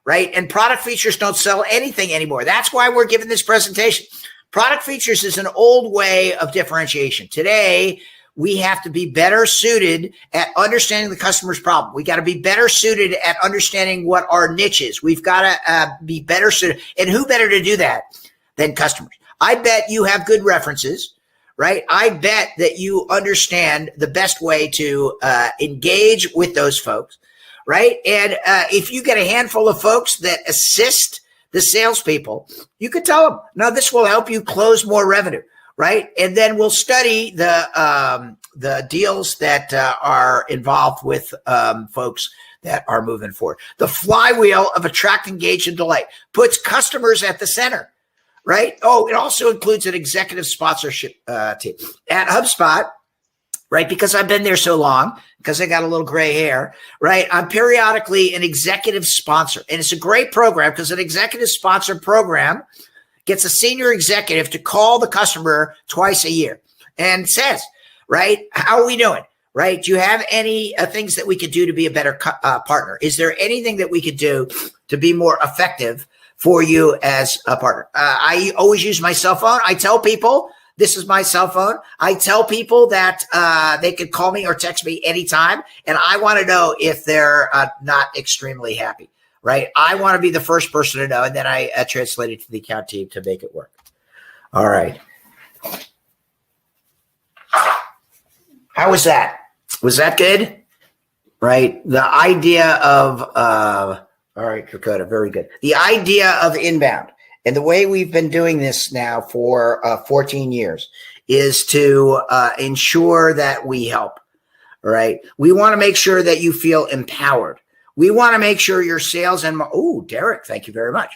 right? And product features don't sell anything anymore. That's why we're giving this presentation. Product features is an old way of differentiation. Today, we have to be better suited at understanding the customer's problem. We got to be better suited at understanding what our niche is. We've got to be better suited. And who better to do that than customers? I bet you have good references, right? I bet that you understand the best way to engage with those folks, right? And if you get a handful of folks that assist the salespeople, you could tell them, no, this will help you close more revenue, right? And then we'll study the deals that are involved with folks that are moving forward. The flywheel of attract, engage, and delight puts customers at the center, right? Oh, it also includes an executive sponsorship team. At HubSpot, right, because I've been there so long, because I got a little gray hair, right, I'm periodically an executive sponsor. And it's a great program because an executive sponsor program gets a senior executive to call the customer twice a year and says, right, how are we doing? Right? Do you have any things that we could do to be a better partner? Is there anything that we could do to be more effective for you as a partner? I always use my cell phone. I tell people, this is my cell phone. I tell people that they can call me or text me anytime. And I want to know if they're not extremely happy, right? I want to be the first person to know. And then I translate it to the account team to make it work. All right. How was that? Was that good? Right. The idea of, all right, Dakota, very good. The idea of inbound. And the way we've been doing this now for 14 years is to ensure that we help, right? We want to make sure that you feel empowered. We want to make sure your sales and, oh, Derek, thank you very much.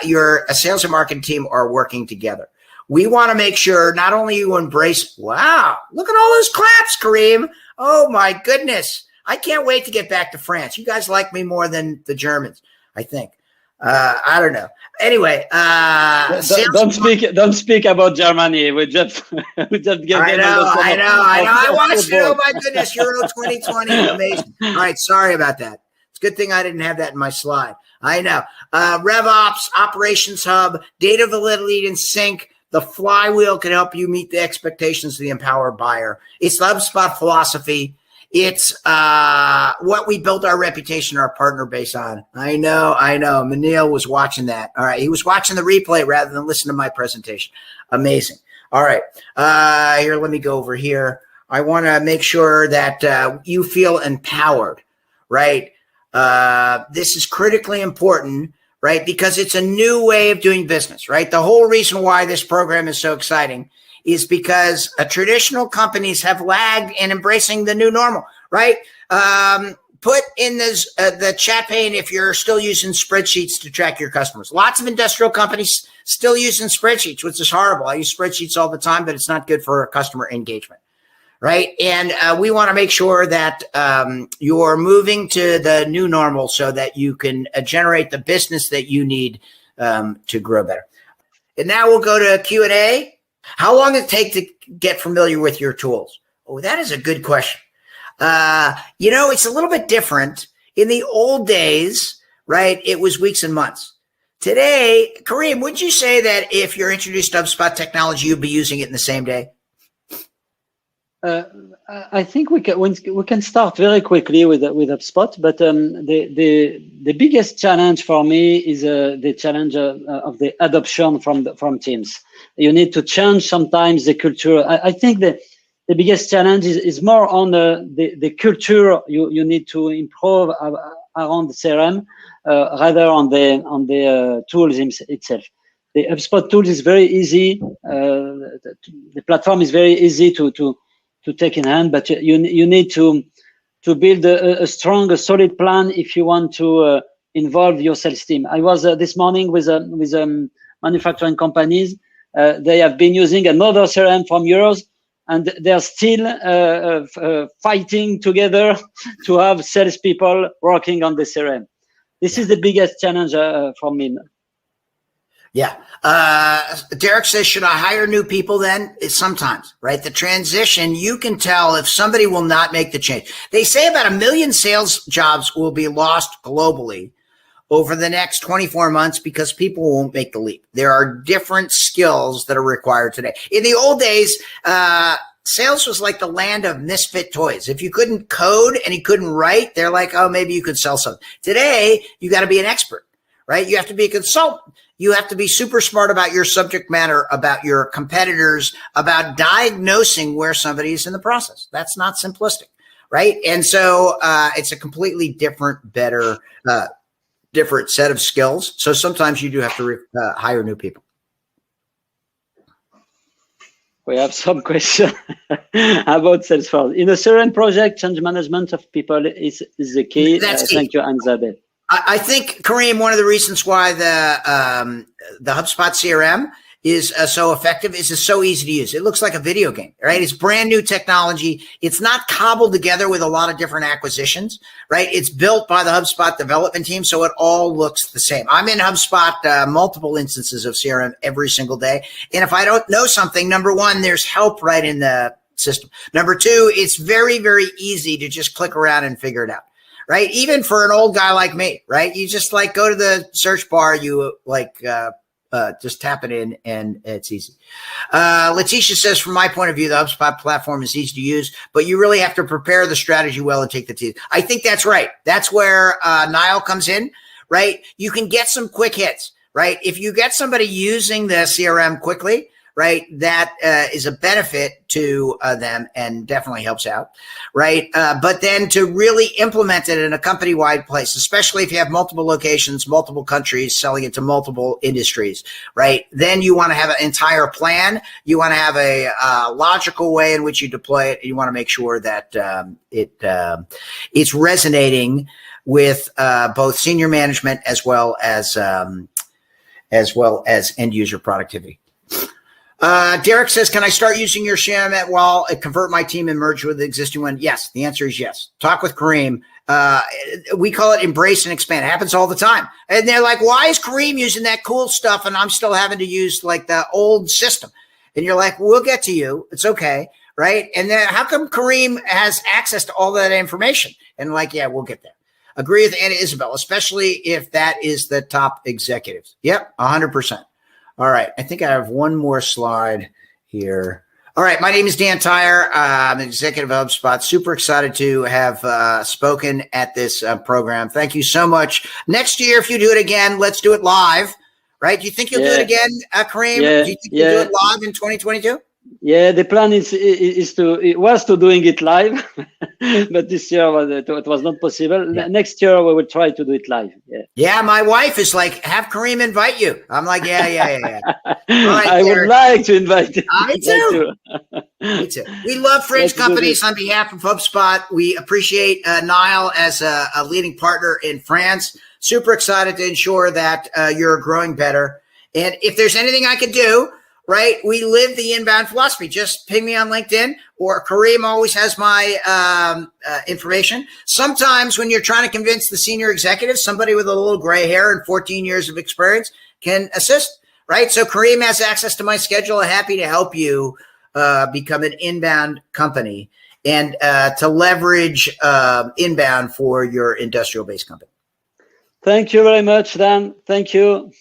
Your sales and marketing team are working together. We want to make sure not only you embrace, wow, look at all those claps, Kareem. Oh, my goodness. I can't wait to get back to France. You guys like me more than the Germans, I think. I don't know. Anyway, don't speak about Germany. We just get. I know. I watched it. Oh my goodness, Euro 2020, amazing. All right, sorry about that. It's a good thing I didn't have that in my slide. I know. RevOps, Operations Hub, data validity and sync. The flywheel can help you meet the expectations of the empowered buyer. It's the HubSpot philosophy. It's what we built our reputation, our partner base on. I know. Manil was watching that. All right. He was watching the replay rather than listen to my presentation. Amazing. All right. Here, let me go over here. I want to make sure that you feel empowered, right? This is critically important, right? Because it's a new way of doing business, right? The whole reason why this program is so exciting is because traditional companies have lagged in embracing the new normal, right? Put in this, the chat pane if you're still using spreadsheets to track your customers. Lots of industrial companies still using spreadsheets, which is horrible. I use spreadsheets all the time, but it's not good for customer engagement, right? And we want to make sure that you're moving to the new normal so that you can generate the business that you need to grow better. And now we'll go to Q&A. How long does it take to get familiar with your tools? Oh, that is a good question. It's a little bit different. In the old days, right, it was weeks and months. Today, Kareem, would you say that if you're introduced to HubSpot technology, you'd be using it in the same day? I think we can start very quickly with HubSpot, but the biggest challenge for me is the challenge of the adoption from teams. You need to change sometimes the culture. I think the biggest challenge is more on the culture you need to improve around the CRM rather on the tools itself. The HubSpot tools is very easy. The platform is very easy to take in hand, but you need to to build a strong, a solid plan if you want to involve your sales team. I was this morning with manufacturing companies. They have been using another CRM from yours, and they're still fighting together to have salespeople working on the CRM. This is the biggest challenge for me. Yeah. Derek says, should I hire new people then? It's sometimes, right? The transition, you can tell if somebody will not make the change. They say about 1 million sales jobs will be lost globally over the next 24 months because people won't make the leap. There are different skills that are required today. In the old days, sales was like the land of misfit toys. If you couldn't code and you couldn't write, they're like, oh, maybe you could sell something. Today, you got to be an expert, right? You have to be a consultant. You have to be super smart about your subject matter, about your competitors, about diagnosing where somebody is in the process. That's not simplistic, right? And so it's a completely different, better, different set of skills. So sometimes you do have to hire new people. We have some questions about Salesforce. In a CRM project, change management of people is the key. Thank you, Anzabel. I think, Kareem, one of the reasons why the HubSpot CRM is so effective is it's so easy to use. It looks like a video game, right? It's brand new technology. It's not cobbled together with a lot of different acquisitions, right? It's built by the HubSpot development team, so it all looks the same. I'm in HubSpot, multiple instances of CRM every single day. And if I don't know something, number one, there's help right in the system. Number two, it's very, very easy to just click around and figure it out. Right? Even for an old guy like me, right? You just like go to the search bar, you just tap it in and it's easy. Letitia says, from my point of view, the HubSpot platform is easy to use, but you really have to prepare the strategy well and take the teeth. I think that's right. That's where Niall comes in, right? You can get some quick hits, right? If you get somebody using the CRM quickly, right, that is a benefit to them and definitely helps out, right? But then to really implement it in a company-wide place, especially if you have multiple locations, multiple countries, selling into multiple industries, right? Then you want to have an entire plan. You want to have a logical way in which you deploy it. And you want to make sure that it's resonating with both senior management as well as end user productivity. Derek says, can I start using your CRM while I convert my team and merge with the existing one? Yes. The answer is yes. Talk with Kareem. We call it embrace and expand. It happens all the time. And they're like, why is Kareem using that cool stuff and I'm still having to use like the old system? And you're like, we'll get to you. It's okay. Right. And then how come Kareem has access to all that information? And like, yeah, we'll get there. Agree with Anna Isabel, especially if that is the top executives. Yep. 100%. All right. I think I have one more slide here. All right. My name is Dan Tyre. I'm an executive of HubSpot. Super excited to have spoken at this program. Thank you so much. Next year, if you do it again, let's do it live. Right? Do you think you'll do it again, Kareem? Do you think you'll do it live in 2022? Yeah, the plan was to doing it live, but this year it was not possible. Yeah. Next year we will try to do it live. Yeah, my wife is like, have Kareem invite you. I'm like, yeah. All right, I would like to invite you. Me too. Me too. We love French companies. On behalf of HubSpot, we appreciate Niall as a leading partner in France. Super excited to ensure that you're growing better. And if there's anything I could do, right, we live the inbound philosophy. Just ping me on LinkedIn, or Kareem always has my information. Sometimes when you're trying to convince the senior executive, somebody with a little gray hair and 14 years of experience can assist, right? So Kareem has access to my schedule. I'm happy to help you become an inbound company and to leverage inbound for your industrial-based company. Thank you very much, Dan. Thank you.